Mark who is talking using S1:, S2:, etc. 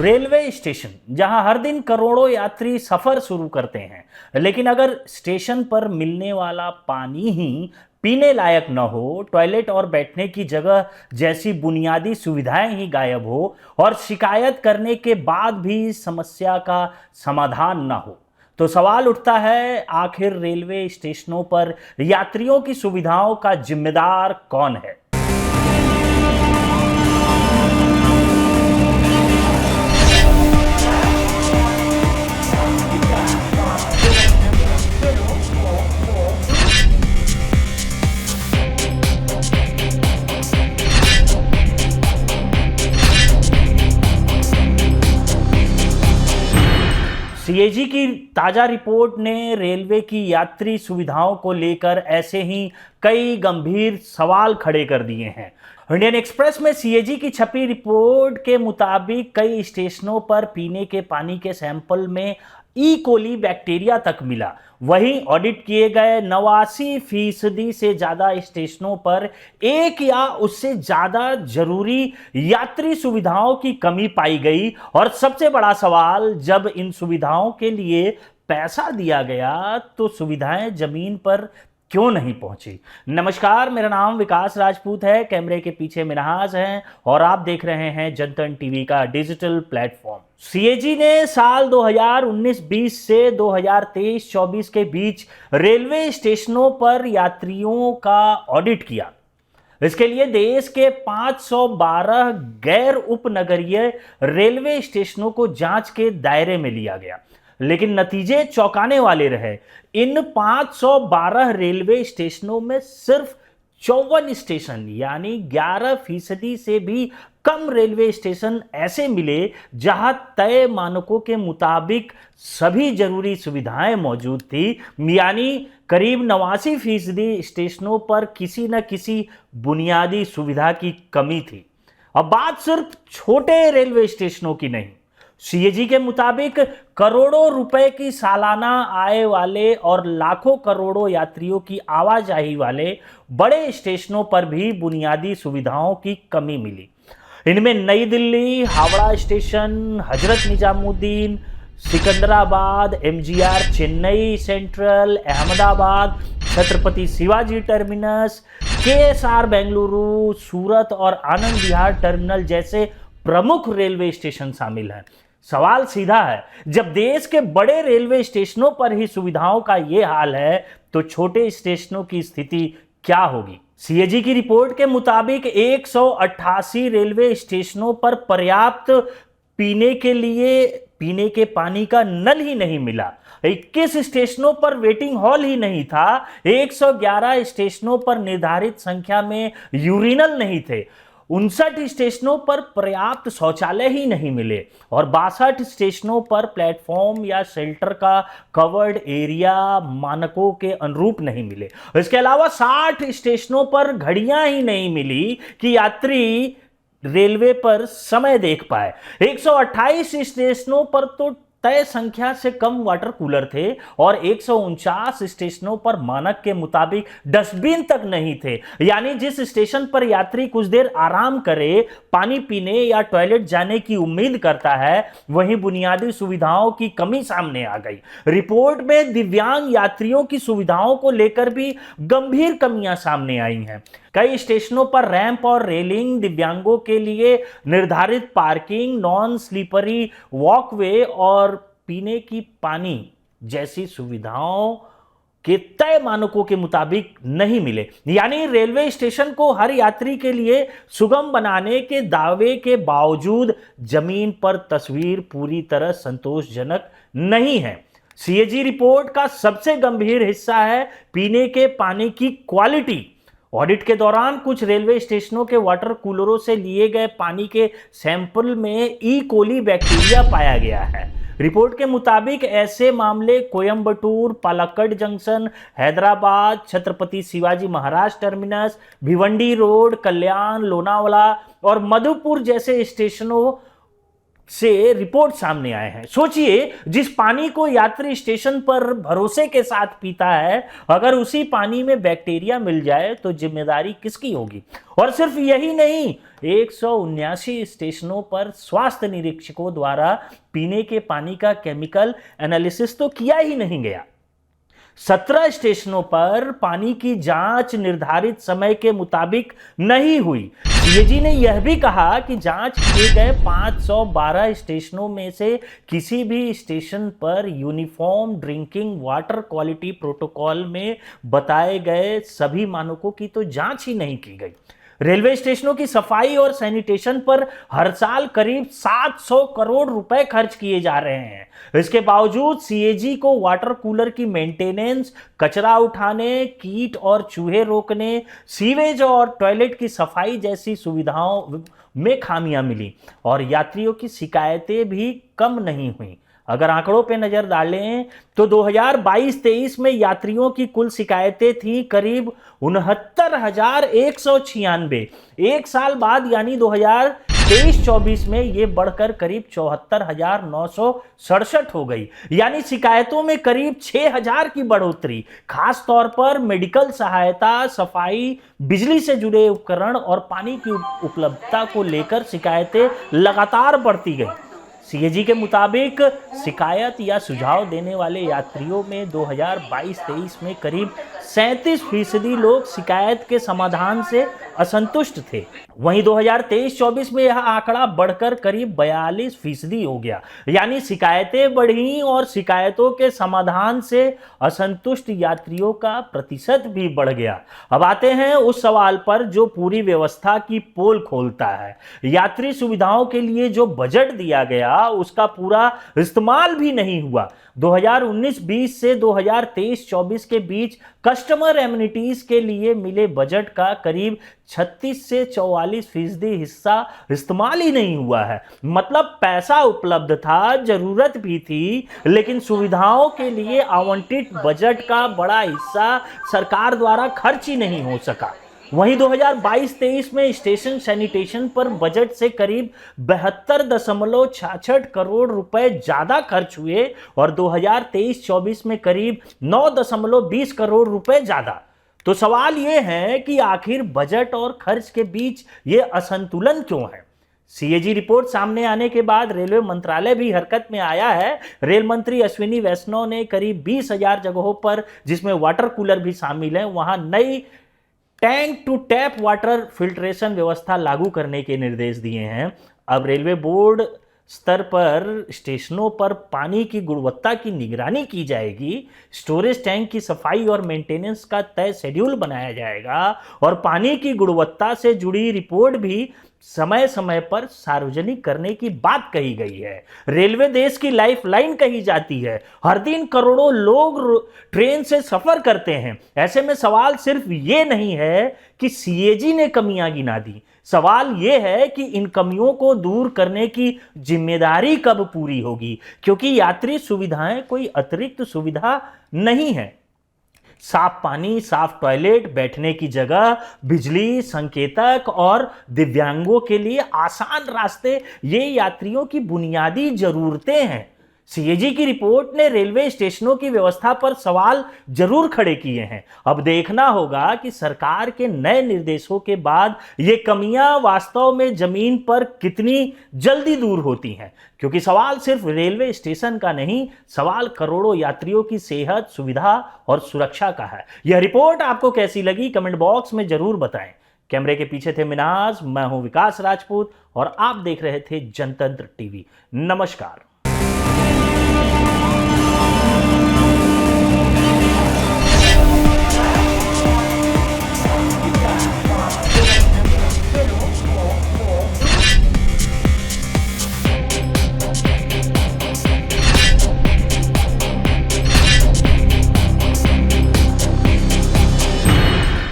S1: Railway station जहां हर दिन करोड़ों यात्री सफर शुरू करते हैं, लेकिन अगर स्टेशन पर मिलने वाला पानी ही पीने लायक न हो, टॉयलेट और बैठने की जगह जैसी बुनियादी सुविधाएं ही गायब हो और शिकायत करने के बाद भी समस्या का समाधान न हो, तो सवाल उठता है, आखिर रेलवे स्टेशनों पर यात्रियों की सुविधाओं का जिम्मेदार कौन है। सीएजी की ताजा रिपोर्ट ने रेलवे की यात्री सुविधाओं को लेकर ऐसे ही कई गंभीर सवाल खड़े कर दिए हैं। इंडियन एक्सप्रेस में सीएजी की छपी रिपोर्ट के मुताबिक कई स्टेशनों पर पीने के पानी के सैंपल में ई कोली बैक्टीरिया तक मिला। वहीं ऑडिट किए गए 89% से ज्यादा स्टेशनों पर एक या उससे ज्यादा जरूरी यात्री सुविधाओं की कमी पाई गई। और सबसे बड़ा सवाल, जब इन सुविधाओं के लिए पैसा दिया गया तो सुविधाएं जमीन पर क्यों नहीं पहुंची। नमस्कार, मेरा नाम विकास राजपूत है, कैमरे के पीछे मिनहाज हैं और आप देख रहे हैं जनतन टीवी का डिजिटल प्लेटफॉर्म। सीएजी ने साल 2019-20 से 2023-24 के बीच रेलवे स्टेशनों पर यात्रियों का ऑडिट किया। इसके लिए देश के 512 गैर उपनगरीय रेलवे स्टेशनों को जांच के दायरे में लिया गया, लेकिन नतीजे चौंकाने वाले रहे। इन 512 रेलवे स्टेशनों में सिर्फ 54 स्टेशन यानी 11% से भी कम रेलवे स्टेशन ऐसे मिले जहां तय मानकों के मुताबिक सभी जरूरी सुविधाएं मौजूद थी, यानी करीब 89% स्टेशनों पर किसी न किसी बुनियादी सुविधा की कमी थी। अब बात सिर्फ छोटे रेलवे स्टेशनों की नहीं, सीएजी के मुताबिक करोड़ों रुपए की सालाना आय वाले और लाखों करोड़ों यात्रियों की आवाजाही वाले बड़े स्टेशनों पर भी बुनियादी सुविधाओं की कमी मिली। इनमें नई Delhi, Howrah station, Hazrat Nizamuddin, Secunderabad, MGR Chennai central, Ahmedabad, Chhatrapati Shivaji terminus, KSR Bengaluru, Surat और आनंद विहार टर्मिनल जैसे प्रमुख रेलवे स्टेशन शामिल हैं। सवाल सीधा है, जब देश के बड़े रेलवे स्टेशनों पर ही सुविधाओं का यह हाल है तो छोटे स्टेशनों की स्थिति क्या होगी। सीएजी की रिपोर्ट के मुताबिक 188 रेलवे स्टेशनों पर पर्याप्त पीने के पानी का नल ही नहीं मिला। 21 स्टेशनों पर वेटिंग हॉल ही नहीं था। 111 स्टेशनों पर निर्धारित संख्या में यूरिनल नहीं थे। 59 स्टेशनों पर पर्याप्त शौचालय ही नहीं मिले और 62 स्टेशनों पर प्लेटफॉर्म या शेल्टर का कवर्ड एरिया मानकों के अनुरूप नहीं मिले। इसके अलावा 60 स्टेशनों पर घड़ियां ही नहीं मिली कि यात्री रेलवे पर समय देख पाए। 128 स्टेशनों पर तो तय संख्या से कम वाटर कूलर थे और 149 स्टेशनों पर मानक के मुताबिक डस्टबिन तक नहीं थे। यानी जिस स्टेशन पर यात्री कुछ देर आराम करे, पानी पीने या टॉयलेट जाने की उम्मीद करता है, वहीं बुनियादी सुविधाओं की कमी सामने आ गई। रिपोर्ट में दिव्यांग यात्रियों की सुविधाओं को लेकर भी गंभीर कमियां सामने आई हैं। कई स्टेशनों पर रैंप और रेलिंग, दिव्यांगों के लिए निर्धारित पार्किंग, नॉन स्लीपरी वॉकवे और पीने की पानी जैसी सुविधाओं के तय मानकों के मुताबिक नहीं मिले। यानी रेलवे स्टेशन को हर यात्री के लिए सुगम बनाने के दावे के बावजूद जमीन पर तस्वीर पूरी तरह संतोषजनक नहीं है। सीएजी रिपोर्ट का सबसे गंभीर हिस्सा है पीने के पानी की क्वालिटी। ऑडिट के दौरान कुछ रेलवे स्टेशनों के वाटर कूलरों से लिए गए पानी के सैंपल में ई कोली बैक्टीरिया पाया गया है। रिपोर्ट के मुताबिक ऐसे मामले Coimbatore, Palakkad junction, Hyderabad, Chhatrapati Shivaji Maharaj terminus, Bhiwandi road, कल्याण, लोनावाला और मधुपुर जैसे स्टेशनों से रिपोर्ट सामने आए हैं। सोचिए, जिस पानी को यात्री स्टेशन पर भरोसे के साथ पीता है, अगर उसी पानी में बैक्टीरिया मिल जाए तो जिम्मेदारी किसकी होगी? और सिर्फ यही नहीं, 179 स्टेशनों पर स्वास्थ्य निरीक्षकों द्वारा पीने के पानी का केमिकल एनालिसिस तो किया ही नहीं गया। 17 स्टेशनों पर पानी की जांच निर्धारित समय के मुताबिक नहीं हुई। सीएजी ने यह भी कहा कि जांच किए गए 512 स्टेशनों में से किसी भी स्टेशन पर uniform drinking water quality protocol में बताए गए सभी मानकों की तो जांच ही नहीं की गई। रेलवे स्टेशनों की सफाई और सैनिटेशन पर हर साल करीब 700 करोड़ रुपए खर्च किए जा रहे हैं। इसके बावजूद सीएजी को वाटर कूलर की मेंटेनेंस, कचरा उठाने, कीट और चूहे रोकने, सीवेज और टॉयलेट की सफाई जैसी सुविधाओं में खामियां मिली और यात्रियों की शिकायतें भी कम नहीं हुई। अगर आंकड़ों पे नजर डालें तो 2022-23 में यात्रियों की कुल शिकायतें थी करीब 69,196। एक साल बाद यानी 2023-24 में ये बढ़कर करीब 74,967 हो गई। यानी शिकायतों में करीब 6,000 की बढ़ोतरी। खास तौर पर मेडिकल सहायता, सफाई, बिजली से जुड़े उपकरण और पानी की उपलब्धता को लेकर शिकायतें लगातार बढ़ती गई। सीएजी के मुताबिक शिकायत या सुझाव देने वाले यात्रियों में 2022-23 में करीब 37% लोग शिकायत के समाधान से असंतुष्ट थे। वहीं 2023-24 में यह आंकड़ा बढ़कर करीब 42% हो गया। यानी शिकायतें बढ़ी और शिकायतों के समाधान से असंतुष्ट यात्रियों का प्रतिशत भी बढ़ गया। अब आते हैं उस सवाल पर जो पूरी व्यवस्था की पोल खोलता है। यात्री सुविधाओं के लिए जो बजट दिया गया उसका पूरा इस्तेमाल भी नहीं हुआ। 2019-20 से 2023-24 के बीच कस्टमर एमिनिटीज के लिए मिले बजट का करीब 36 से 44% हिस्सा इस्तेमाल ही नहीं हुआ है। मतलब पैसा उपलब्ध था, जरूरत भी थी, लेकिन सुविधाओं के लिए आवंटित बजट का बड़ा हिस्सा सरकार द्वारा खर्च ही नहीं हो सका। वहीं 2022-23 में स्टेशन सैनिटेशन पर बजट से करीब 72.66 करोड़ रुपए ज्यादा खर्च हुए और 2023-24 में करीब 9.20 करोड़ रुपए ज्यादा। तो सवाल यह है कि आखिर बजट और खर्च के बीच यह असंतुलन क्यों है? सीएजी रिपोर्ट सामने आने के बाद रेलवे मंत्रालय भी हरकत में आया है। रेल मंत्री अश्विनी वैष्णव ने करीब 20,000 जगहों पर, जिसमें वाटर कूलर भी शामिल है, वहां नई tank to tap water filtration व्यवस्था लागू करने के निर्देश दिए हैं। अब रेलवे बोर्ड स्तर पर स्टेशनों पर पानी की गुणवत्ता की निगरानी की जाएगी, स्टोरेज टैंक की सफाई और मेंटेनेंस का तय शेड्यूल बनाया जाएगा और पानी की गुणवत्ता से जुड़ी रिपोर्ट भी समय समय पर सार्वजनिक करने की बात कही गई है। रेलवे देश की लाइफलाइन कही जाती है। हर दिन करोड़ों लोग ट्रेन से सफर करते हैं। ऐसे में सवाल सिर्फ ये नहीं है कि सीएजी ने कमियां गिना दी, सवाल यह है कि इन कमियों को दूर करने की जिम्मेदारी कब पूरी होगी, क्योंकि यात्री सुविधाएं कोई अतिरिक्त सुविधा नहीं है। साफ पानी, साफ टॉयलेट, बैठने की जगह, बिजली, संकेतक और दिव्यांगों के लिए आसान रास्ते, ये यात्रियों की बुनियादी जरूरतें हैं। सीएजी की रिपोर्ट ने रेलवे स्टेशनों की व्यवस्था पर सवाल जरूर खड़े किए हैं। अब देखना होगा कि सरकार के नए निर्देशों के बाद ये कमियां वास्तव में जमीन पर कितनी जल्दी दूर होती हैं, क्योंकि सवाल सिर्फ रेलवे स्टेशन का नहीं, सवाल करोड़ों यात्रियों की सेहत, सुविधा और सुरक्षा का है। यह रिपोर्ट आपको कैसी लगी कमेंट बॉक्स में जरूर बताएं। कैमरे के पीछे थे मिनाज, मैं हूं विकास राजपूत और आप देख रहे थे जनतंत्र टीवी। नमस्कार।